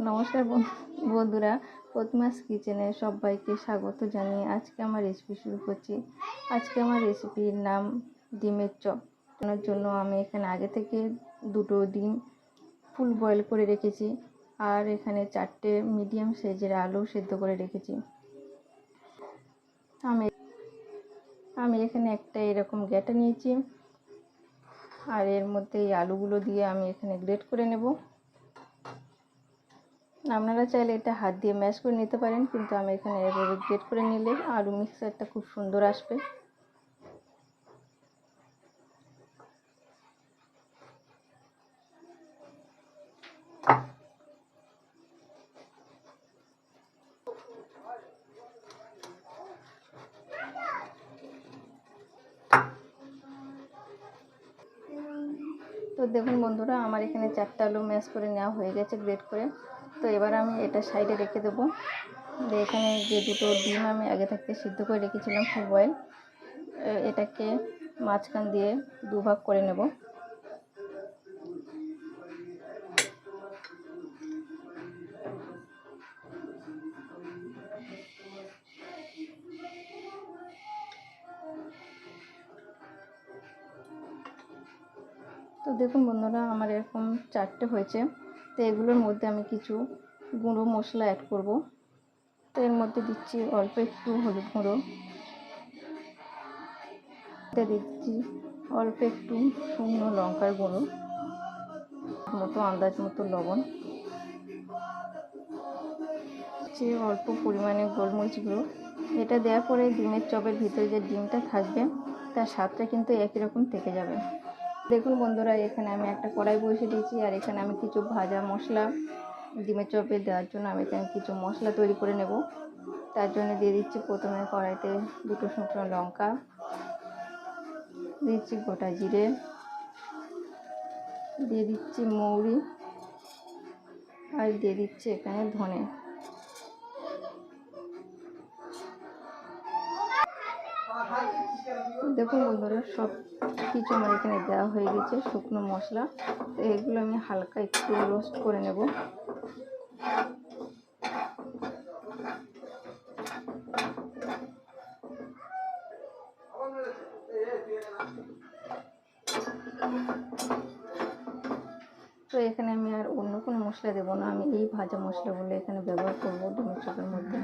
নমস্কার বন্ধুরা, প্রতিমাস কিচেনে সবাইকে স্বাগত জানিয়ে আজকে আমার রেসিপি শুরু করছি। আজকে আমার রেসিপির নাম ডিমের চপ। এর জন্য আমি এখানে আগে থেকে 2টো ডিম ফুল বয়েল করে রেখেছি, আর এখানে 4টে মিডিয়াম সাইজের আলু সেদ্ধ করে রেখেছি। আমি এখানে একটা এরকম গ্যাটা নিয়েছি, আর এর মধ্যে এই আলুগুলো দিয়ে আমি এখানে গ্রেট করে নেব। আপনারা চাইলে এটা হাত দিয়ে ম্যাশ করে নিতে পারেন, কিন্তু আমি এখানে এভাবে গ্রেট করে নিলে আলু মিক্সচারটা খুব সুন্দর আসবে। তো দেখুন বন্ধুরা, আমার এখানে 4টা আলু ম্যাশ করে নেওয়া হয়ে গেছে গ্রেট করে। তো এবার আমি এটা সাইডে রেখে দেবো। এখানে যে 2টো ডিম আমি আগে থাকতে সিদ্ধ করে রেখেছিলাম ফুল বয়েল, এটাকে মাঝখান দিয়ে 2 ভাগ করে নেব। তো দেখুন বন্ধুরা, আমার এরকম 4টে হয়েছে। তো এগুলোর মধ্যে আমি কিছু গুঁড়ো মশলা অ্যাড করব। তো এর মধ্যে দিচ্ছি অল্প একটু হলুদ গুঁড়ো, দিচ্ছি অল্প একটু শুকনো লঙ্কার গুঁড়ো, আন্দাজ মতো লবণ, দিচ্ছি অল্প পরিমাণে গোলমরিচ গুঁড়ো। এটা দেওয়ার পরে ডিমের চপের ভিতরে যে ডিমটা থাকবে তার স্বাদটা কিন্তু একই রকম থেকে যাবে। দেখুন বন্ধুরা, এখানে আমি একটা কড়াই বসিয়ে দিয়েছি, আর এখানে আমি কিছু ভাজা মশলা ডিমের চপে দেওয়ার জন্য আমি এখানে কিছু মশলা তৈরি করে নেব। তার জন্য দিয়ে দিচ্ছি প্রথমে কড়াইতে 2টো শুকনো লঙ্কা, দিচ্ছি গোটা জিরে, দিয়ে দিচ্ছি মৌরি, আর দিয়ে দিচ্ছি এখানে ধনে। দেখুন বন্ধুরা, সব কিছু আমার এখানে দেওয়া হয়ে গেছে শুকনো মশলা। তো এগুলো আমি হালকা একটু রোস্ট করে নেব। তো এখানে আমি আর অন্য কোনো মশলা দেবো না, আমি এই ভাজা মশলাগুলো এখানে ব্যবহার করবো ডিমের চপের মধ্যে।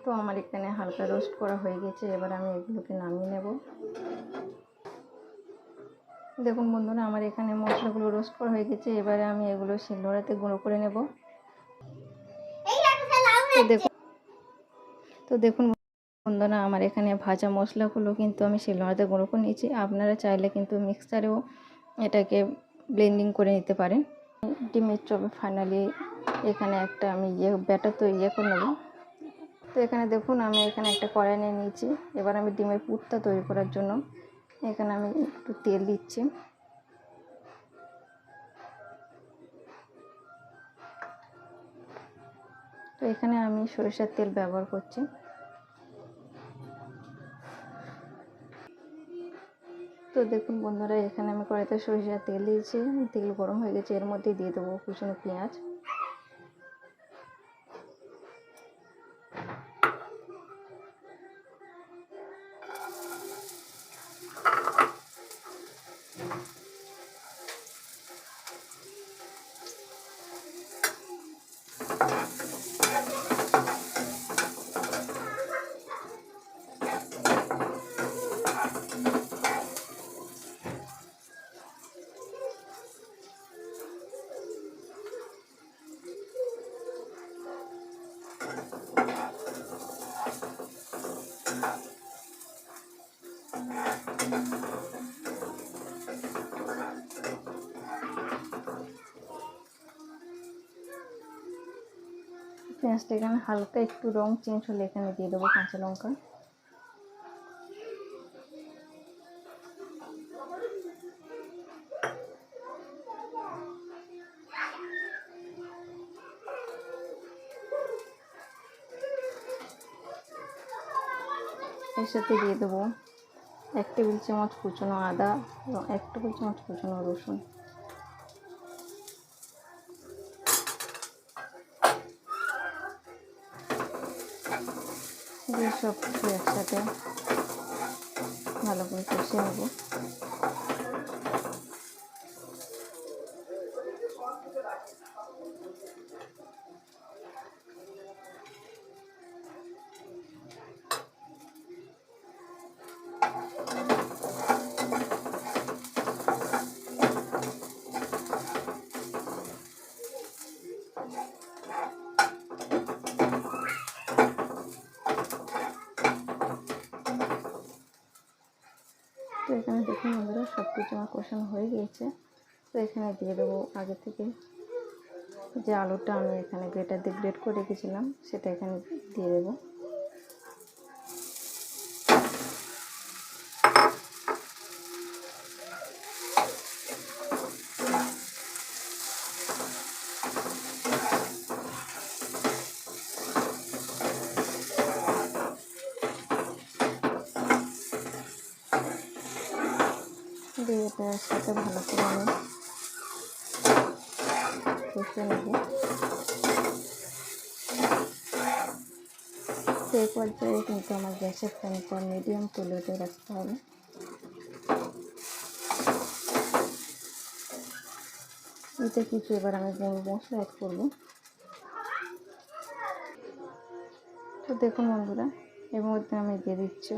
তো আমার এখানে হালকা রোস্ট করা হয়ে গেছে, এবার আমি এগুলোকে নামিয়ে নেব। দেখুন বন্ধুরা, আমার এখানে মশলাগুলো রোস্ট করা হয়ে গেছে, এবারে আমি এগুলো শিলনোড়াতে গুঁড়ো করে নেব। তো দেখুন বন্ধুরা, আমার এখানে ভাজা মশলাগুলো কিন্তু আমি শিলনোড়াতে গুঁড়ো করে নিয়েছি। আপনারা চাইলে কিন্তু মিক্সারেও এটাকে ব্লেন্ডিং করে নিতে পারেন। ডিমের চপে ফাইনালি এখানে একটা আমি ব্যাটার তৈরি করে নেব। তো এখানে দেখুন, আমি এখানে একটা কড়াই নিয়ে নিয়েছি। এবার আমি ডিমের পুরটা তৈরি করার জন্য এখানে আমি একটু তেল দিচ্ছি। তো এখানে আমি সরিষার তেল ব্যবহার করছি। তো দেখুন বন্ধুরা, এখানে আমি কড়াইতে সরিষার তেল দিয়েছি, তেল গরম হয়ে গেছে। এর মধ্যে দিয়ে দেবো কুচনো পেঁয়াজ, পেঁয়াজটা এখানে হালকা একটু রং চেঞ্জ হলে এখানে দিয়ে দেবো কাঁচা লঙ্কা। এর সাথে দিয়ে দেবো 1 টেবিল চামচ কুচনো আদা এবং 1 টেবিল চামচ কুচনো রসুন। দিয়ে সব কিছু একসাথে ভালো করে কষিয়ে নেব। তো এখানে দেখুন বন্ধুরা সব কিছু আমার কষানো হয়ে গিয়েছে। তো এখানে দিয়ে দেবো আগে থেকে যে আলুটা আমি এখানে গ্রেটার দিয়ে গ্রেট করে রেখেছিলাম সেটা এখানে দিয়ে দেবো। দিয়ে এটার সাথে ভালো করে আমি কষিয়ে নেব। সেই পর্যায়ে কিন্তু আমার গ্যাসের ফ্লেমটা মিডিয়াম টু লোতে রাখতে হবে। এতে কিছু এবার আমি গুঁড়ো মশলা অ্যাড করবো। তো দেখুন বন্ধুরা এর মধ্যে আমি দিয়ে দিচ্ছি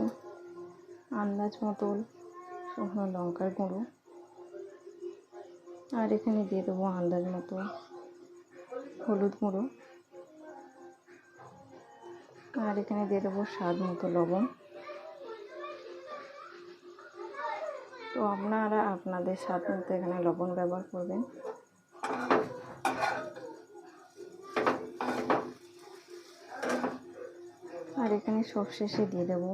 আন্দাজ মতো শুকনো লঙ্কার গুঁড়ো, আর এখানে দিয়ে দেবো আন্দাজ মতো হলুদ গুঁড়ো, আর এখানে দিয়ে দেবো স্বাদ মতো লবণ। তো আপনারা আপনাদের স্বাদ মতো এখানে লবণ ব্যবহার করবেন। আর এখানে সবশেষে দিয়ে দেবো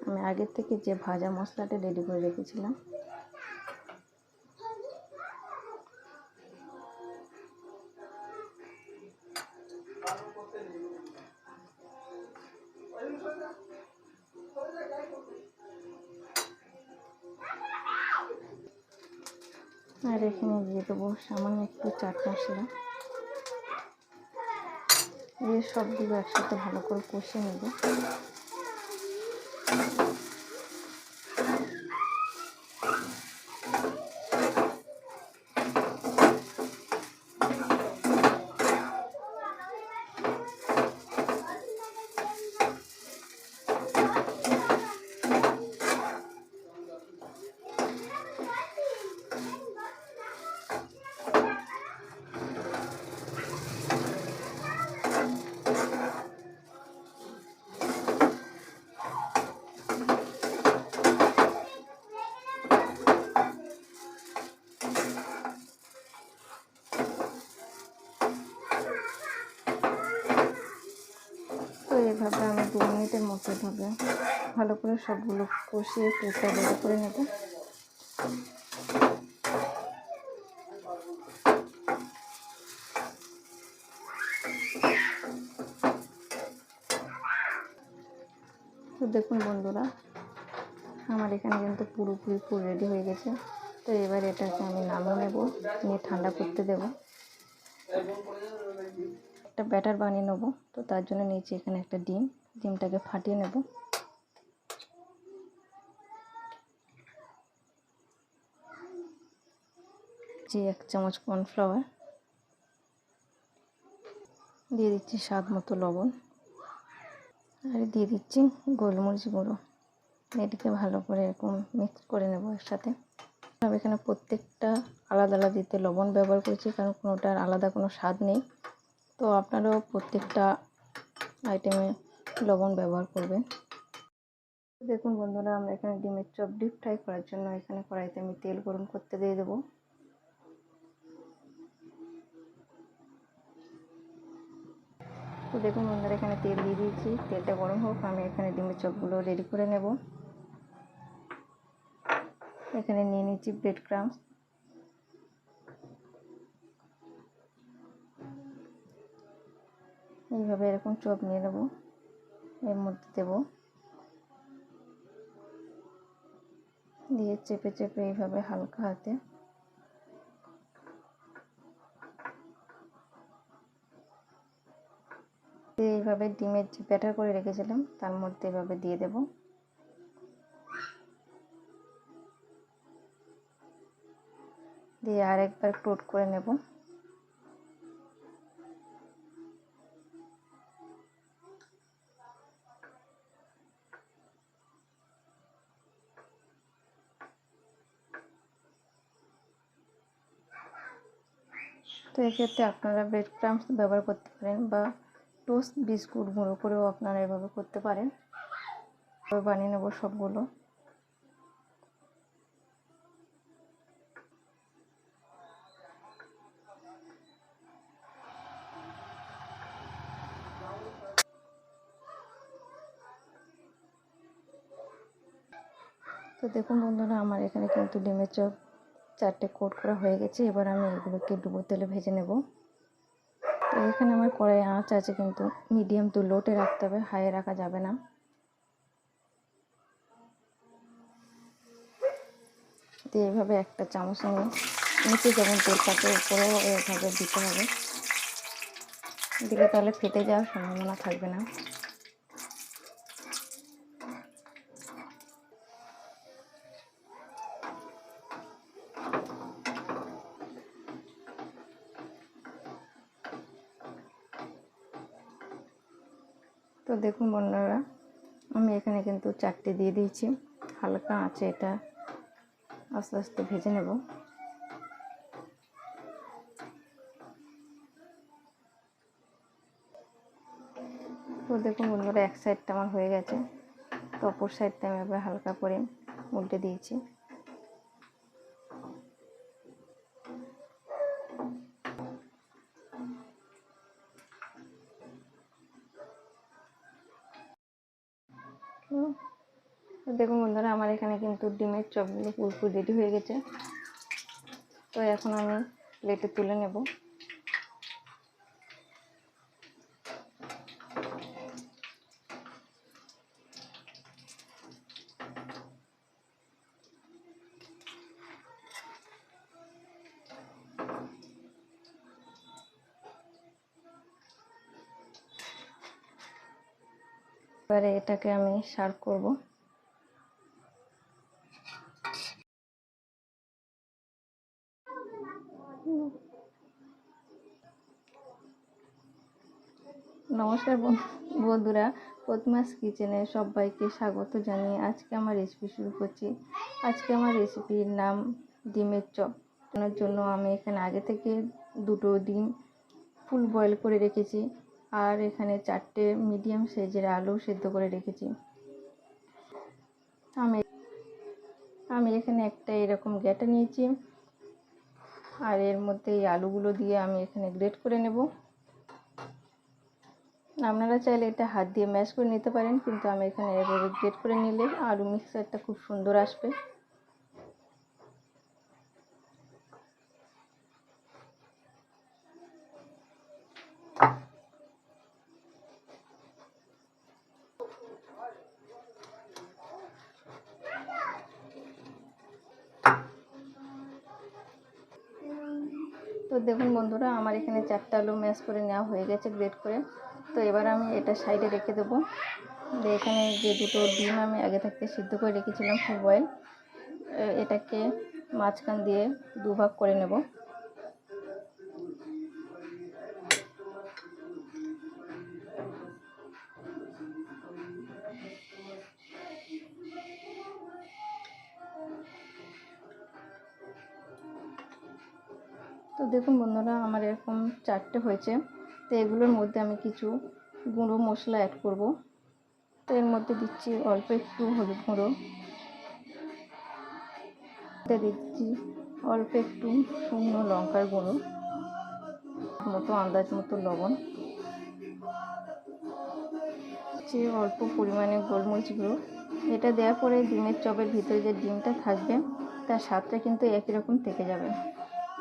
আমি আগের থেকে যে ভাজা মশলাটা রেডি করে রেখেছিলাম। আর এখানে দিয়ে দেবো সামান্য একটু চাট মশলা। দিয়ে সবগুলো একসাথে ভালো করে কষিয়ে নেব। তো এইভাবে আমি 2 মিনিটের মতো এভাবে ভালো করে সবগুলো কষিয়ে পুরটা রেডি করে নেব। তো দেখুন বন্ধুরা আমার এখানে কিন্তু পুরোপুরি পুর রেডি হয়ে গেছে। তো এবার এটাকে আমি নামিয়ে নেব, নিয়ে ঠান্ডা করতে দেব। একটা ব্যাটার বানিয়ে নেব। তো তার জন্য নিয়েছি এখানে একটা ডিমটাকে ফাটিয়ে নেব। যে 1 চামচ কর্নফ্লাওয়ার দিয়ে দিচ্ছি স্বাদ মতো লবণ, আর দিয়ে দিচ্ছি গোলমরিচ গুঁড়ো। এটাকে ভালো করে এরকম মিক্স করে নেব একসাথে। আমি এখানে প্রত্যেকটা আলাদা আলাদা দিতে লবণ ব্যবহার করেছি, কারণ কোনোটার আলাদা কোনো স্বাদ নেই। তো আপনারাও প্রত্যেকটা আইটেমে লবণ ব্যবহার করবেন। দেখুন বন্ধুরা আমরা এখানে ডিমের চপ ডিপ ফ্রাই করার জন্য এখানে কড়াইতে আমি তেল গরম করতে দিয়ে দেবো। তো দেখুন বন্ধুরা, এখানে তেল দিয়ে দিয়েছি, তেলটা গরম হোক, আমি এখানে ডিমের চপগুলো রেডি করে নেব। এখানে নিয়ে নিচ্ছি ব্রেড ক্রাম্বস, এইভাবে এরকম চপ নিয়ে নেব, এর মধ্যে দেব, দিয়ে চেপে চেপে এইভাবে হালকা হাতে এইভাবে ডিমের যে ব্যাটার করে রেখেছিলাম তার মধ্যে এভাবে দিয়ে দেব, দিয়ে আরেকবার কোট করে নেব। তো এক্ষেত্রে আপনারা ব্রেড ক্রাম্বস ব্যবহার করতে পারেন বা টোস্ট বিস্কুট গুঁড়ো করেও আপনারা এভাবে করতে পারেন। বানিয়ে নেব সবগুলো। তো দেখুন বন্ধুরা, আমার এখানে কিন্তু ডিমের চপ 4টে কোট করা হয়ে গেছে। এবার আমি এগুলোকে ডুবো তেলে ভেজে নেব। তো এখানে আমার কড়াই আঁচ আছে, কিন্তু মিডিয়াম টু লোতে রাখতে হবে, হাইয়ে রাখা যাবে না। তো এইভাবে একটা চামচ নিচে যেমন তেল থাকে উপরেও এইভাবে দিতে হবে, দিলে তাহলে ফেটে যাওয়ার সম্ভাবনা থাকবে না। তো দেখুন বন্ধুরা, আমি এখানে কিন্তু 4টে দিয়ে দিয়েছি, হালকা আঁচে এটা আস্তে আস্তে ভেজে নেব। তো দেখুন বন্ধুরা, এক সাইডটা আমার হয়ে গেছে, তো অপর সাইডটা আমি এবার হালকা করে উল্টে দিয়েছি। তো দেখুন বন্ধুরা, আমার এখানে কিন্তু ডিমের চপগুলো পুরোপুরি রেডি হয়ে গেছে। তো এখন আমি প্লেটে তুলে নেব। এবারে এটাকে আমি সার্ভ করব। নমস্কার বন্ধুরা, প্রতিমাস কিচেনে সবাইকে স্বাগত জানিয়ে আজকে আমার রেসিপি শুরু করছি। আজকে আমার রেসিপির নাম ডিমের চপ। এর জন্য আমি এখানে আগে থেকে 2টো ডিম ফুল বয়েল করে রেখেছি, আর এখানে 4টে মিডিয়াম সাইজের আলু সেদ্ধ করে রেখেছি। আমি এখানে একটা এরকম গ্যাটা নিয়েছি, আর এর মধ্যে এই আলুগুলো দিয়ে আমি এখানে গ্রেট করে নেব। আপনারা চাইলে এটা হাত দিয়ে ম্যাশ করে নিতে পারেন, কিন্তু আমি এখানে এভাবে গ্রেট করে নিলে আলু মিক্সচারটা খুব সুন্দর আসবে। তো দেখুন বন্ধুরা, আমার এখানে 4টা আলু ম্যাশ করে নেওয়া হয়ে গেছে গ্রেট করে। তো এবার আমি এটা সাইডে রেখে দেবো। এখানে যে 2টো ডিম আমি আগে থাকতে সিদ্ধ করে রেখেছিলাম ফুল বয়েল, এটাকে মাঝখান দিয়ে 2 ভাগ করে নেব। তো দেখুন বন্ধুরা, আমার এরকম 4টে হয়েছে। তো এগুলোর মধ্যে আমি কিছু গুঁড়ো মশলা অ্যাড করব। তো এর মধ্যে দিচ্ছি অল্প একটু হলুদ গুঁড়ো, দিচ্ছি অল্প একটু শুকনো লঙ্কার গুঁড়ো, আন্দাজ মতো লবণ, যে অল্প পরিমাণে গোলমরিচ গুঁড়ো, এটা দেওয়ার পরে ডিমের চপের ভিতরে যে ডিমটা থাকবে তার স্বাদটা কিন্তু একই রকম থেকে যাবে।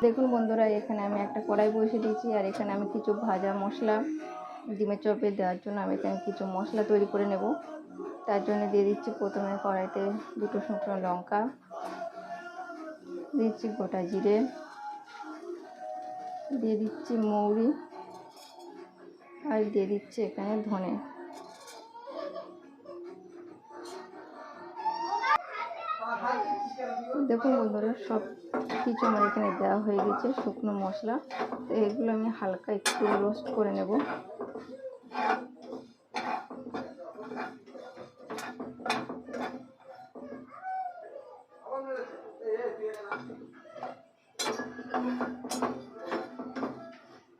দেখুন বন্ধুরা, এখানে আমি একটা কড়াই বসিয়ে দিয়েছি, আর এখানে আমি কিছু ভাজা মশলা ডিমের চপে দেওয়ার জন্য আমি এখানে কিছু মশলা তৈরি করে নেব। তার জন্য দিয়ে দিচ্ছি প্রথমে কড়াইতে দুটো শুকনো লঙ্কা, দিচ্ছি গোটা জিরে, দিয়ে দিচ্ছি মৌরি, আর দিয়ে দিচ্ছি এখানে ধনে। দেখুন বন্ধুরা, সব কিছু আমার এখানে দেওয়া হয়ে গেছে শুকনো মশলা। তো এগুলো আমি হালকা একটু রোস্ট করে নেব।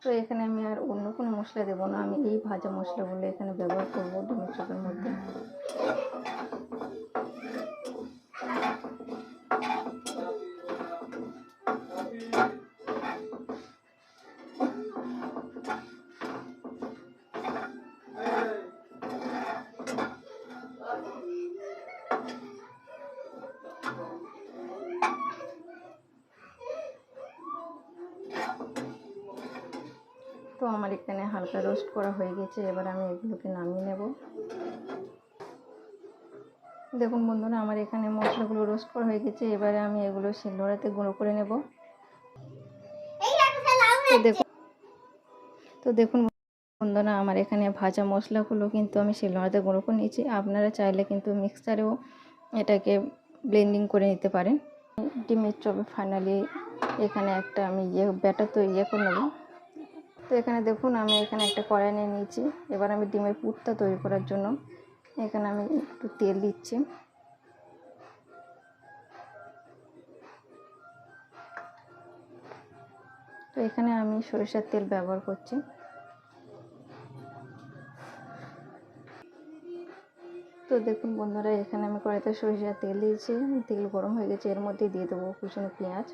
তো এখানে আমি আর অন্য কোনো মশলা দেবো না, আমি এই ভাজা মশলাগুলো এখানে ব্যবহার করবো ডিমের চপের মধ্যে। তো আমার এখানে হালকা রোস্ট করা হয়ে গেছে, এবার আমি এগুলোকে নামিয়ে নেব। দেখুন বন্ধুরা, আমার এখানে মশলাগুলো রোস্ট করা হয়ে গেছে, এবারে আমি এগুলো শিলনোড়াতে গুঁড়ো করে নেব। তো দেখুন বন্ধুরা, আমার এখানে ভাজা মশলাগুলো কিন্তু আমি শিলনোড়াতে গুঁড়ো করে নিয়েছি। আপনারা চাইলে কিন্তু মিক্সারেও এটাকে ব্লেন্ডিং করে নিতে পারেন। ডিমের চপে ফাইনালি এখানে একটা আমি ব্যাটার তৈরি করে নেব। তো এখানে দেখুন, আমি এখানে একটা কড়াই নিয়ে নিয়েছি। এবার আমি ডিমের পুরটা তৈরি করার জন্য এখানে আমি একটু তেল দিচ্ছি। তো এখানে আমি সরিষার তেল ব্যবহার করছি। তো দেখুন বন্ধুরা, এখানে আমি কড়াইতে সরিষার তেল দিয়েছি, তেল গরম হয়ে গেছে। এর মধ্যে দিয়ে দেবো কুচনো পেঁয়াজ,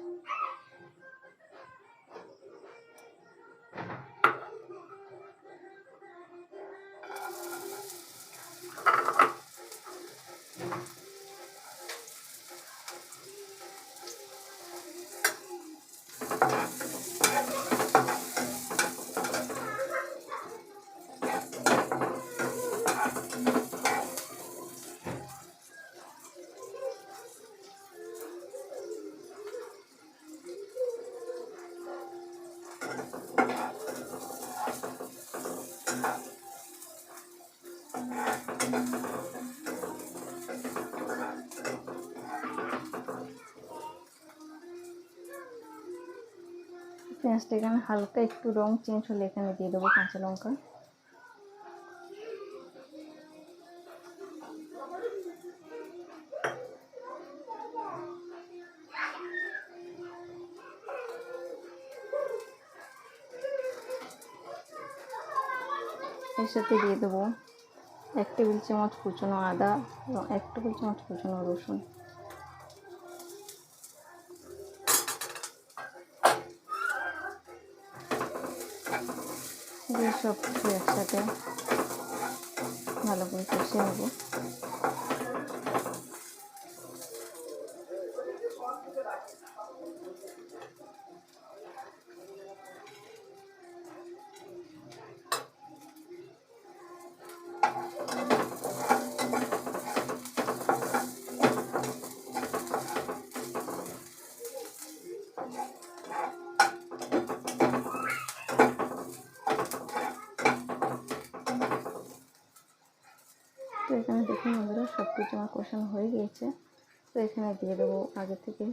পেঁয়াজটা এখানে হালকা একটু রং চেঞ্জ হলে এখানে দিয়ে দেবো কাঁচা লঙ্কা। এর সাথে দিয়ে দেবো 1 টেবিল চামচ কুচনো আদা এবং 1 টেবিল চামচ কুচনো রসুন। দিয়ে সব কিছু একসাথে ভালো করে কষিয়ে নেব। তো এখানে দেখুন বন্ধুরা, সব কিছু আমার কষানো হয়ে গিয়েছে। তো এখানে দিয়ে দেবো আগে থেকে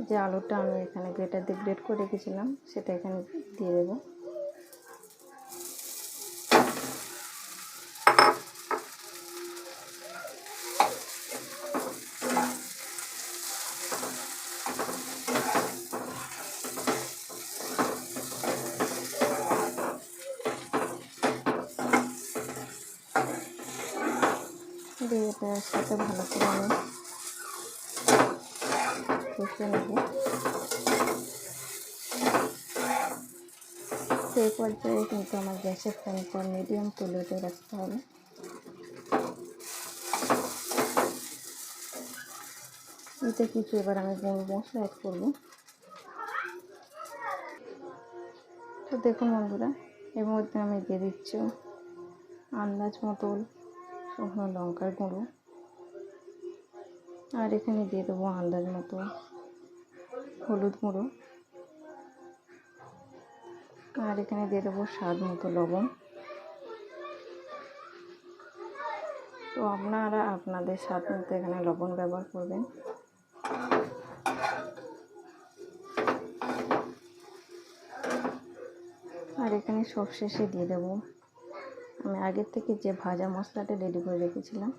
যে আলুটা আমি এখানে গ্রেটার দিয়ে গ্রেট করে রেখেছিলাম, সেটা এখানে দিয়ে দেবো। দিয়ে এটার সাথে ভালো করে আমি কষিয়ে নেব। তো এই পর্যায়ে কিন্তু আমার গ্যাসের ফ্লেমটা মিডিয়াম টু লোতে রাখতে হবে। এতে কিছু এবার আমি গুঁড়ো মশলা অ্যাড করবো। তো দেখুন বন্ধুরা, এর মধ্যে আমি দিয়ে দিচ্ছি আন্দাজ মতো শুকনো লঙ্কার গুঁড়ো, আর এখানে দিয়ে দেবো আন্দাজ মতো হলুদ গুঁড়ো, আর এখানে দিয়ে দেবো স্বাদ মতো লবণ। তো আপনারা আপনাদের স্বাদ মতো এখানে লবণ ব্যবহার করবেন। আর এখানে সবশেষে দিয়ে দেবো আমি আগের থেকে যে ভাজা মশলাটা রেডি করে রেখেছিলাম।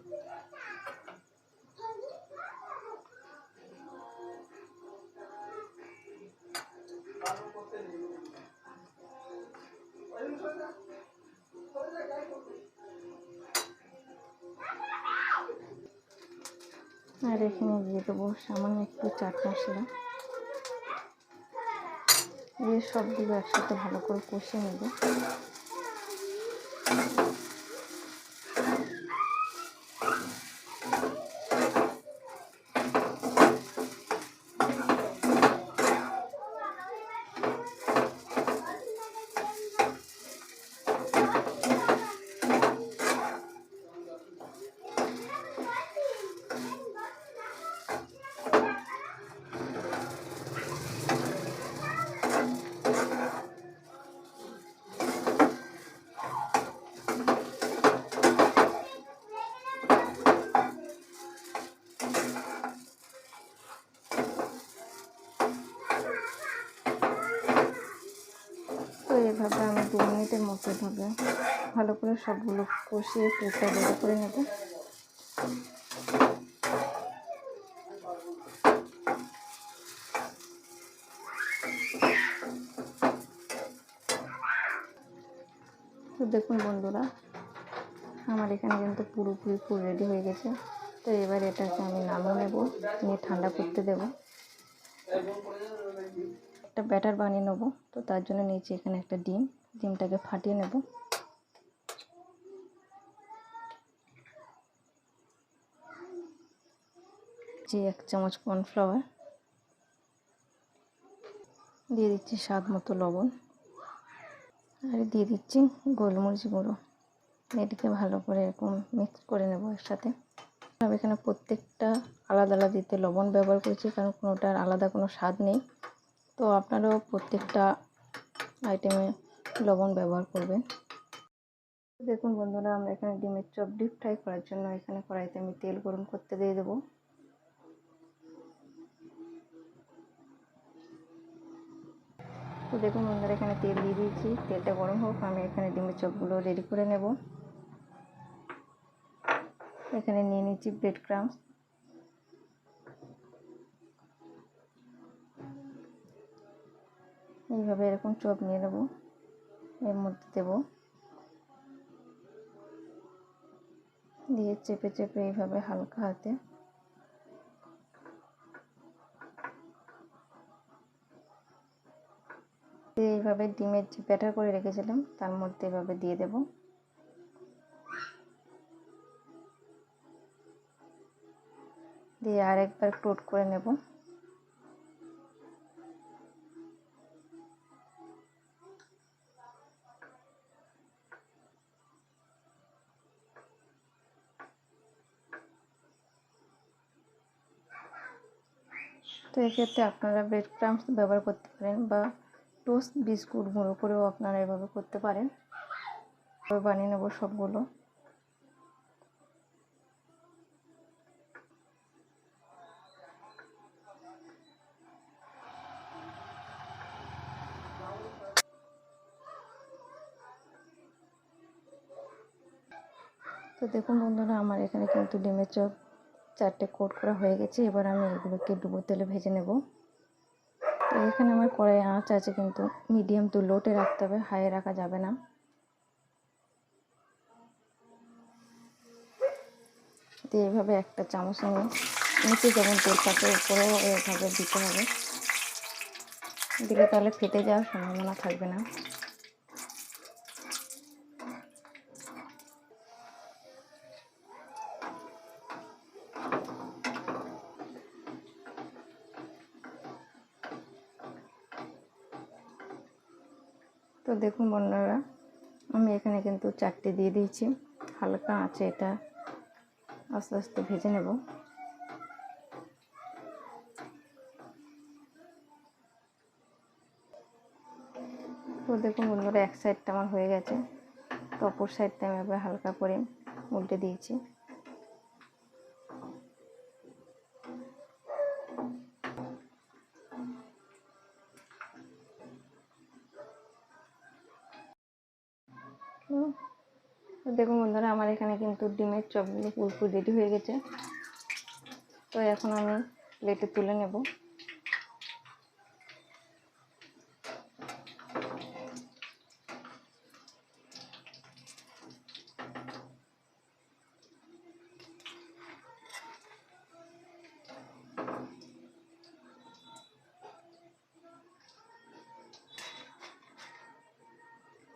আর এখানে দিয়ে দেবো সামান্য একটু চাট মশলা। এই সবগুলো একসাথে ভালো করে কষিয়ে নেব। তো এভাবে আমি 2 মিনিটের মতো এভাবে ভালো করে সবগুলো কষিয়ে পুরটা রেডি করে নেব। তো দেখুন বন্ধুরা, আমার এখানে কিন্তু পুরোপুরি ফুল রেডি হয়ে গেছে। তো এবার এটাকে আমি নামিয়ে নেব, নিয়ে ঠান্ডা করতে দেব। একটা ব্যাটার বানিয়ে নেব। তো তার জন্য নিচে এখানে একটা ডিমটাকে ফাটিয়ে নেব। যে 1 চামচ কর্নফ্লাওয়ার দিয়ে দিচ্ছি, স্বাদ মতো লবণ, আর দিয়ে দিচ্ছি গোলমরিচ গুঁড়ো। এটাকে ভালো করে এরকম মিক্স করে নেব একসাথে। আমি এখানে প্রত্যেকটা আলাদা আলাদা দিতে লবণ ব্যবহার করেছি, কারণ কোনোটার আলাদা কোনো স্বাদ নেই। তো আপনারাও প্রত্যেকটা আইটেমে লবণ ব্যবহার করবেন। দেখুন বন্ধুরা, আমরা এখানে ডিমের চপ ডিপ ফ্রাই করার জন্য এখানে কড়াইতে আমি তেল গরম করতে দিয়ে দেবো। তো দেখুন বন্ধুরা, এখানে তেল দিয়ে দিয়েছি, তেলটা গরম হোক, আমি এখানে ডিমের চপগুলো রেডি করে নেব। এখানে নিয়ে নিচ্ছি ব্রেড ক্রাম্বস। এইভাবে এরকম চপ নিয়ে নেব, এর মধ্যে দেব, দিয়ে চেপে চেপে এইভাবে হালকা হাতে এইভাবে ডিমের যে ব্যাটার করে রেখেছিলাম তার মধ্যে এভাবে দিয়ে দেব। দিয়ে আরেকবার কোট করে নেব। তো এক্ষেত্রে আপনারা ব্রেড ক্রাম্বস ব্যবহার করতে পারেন, বা টোস্ট বিস্কুট গুঁড়ো করেও আপনারা এভাবে করতে পারেন। বানিয়ে নেব সবগুলো। তো দেখুন বন্ধুরা, আমার এখানে কিন্তু ডিমের চপ 4টে কোট করা হয়ে গেছে। এবার আমি এগুলোকে ডুবো তেলে ভেজে নেব। তো এখানে আমার কড়াইয়ে আঁচ আছে, কিন্তু মিডিয়াম টু লোতে রাখতে হবে, হাইয়ে রাখা যাবে না। তো এইভাবে একটা চামচ নিচে যেমন তেল থাকে উপরেও এইভাবে দিতে হবে, দিলে তাহলে ফেটে যাওয়ার সম্ভাবনা থাকবে না। দেখুন বন্ধুরা, আমি এখানে কিন্তু 4টে দিয়ে দিয়েছি। হালকা আঁচে এটা আস্তে আস্তে ভেজে নেব। তো দেখুন বন্ধুরা, এক সাইডটা আমার হয়ে গেছে। তো অপর সাইডটা আমি আবার হালকা করে উল্টে দিয়েছি। তো দেখুন বন্ধুরা, আমার এখানে কিন্তু ডিমের চপগুলো পুরোপুরি রেডি হয়ে গেছে। তো এখন আমি প্লেটে তুলে নেব।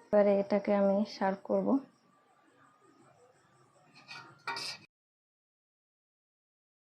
এবারে এটাকে আমি সার্ভ করব।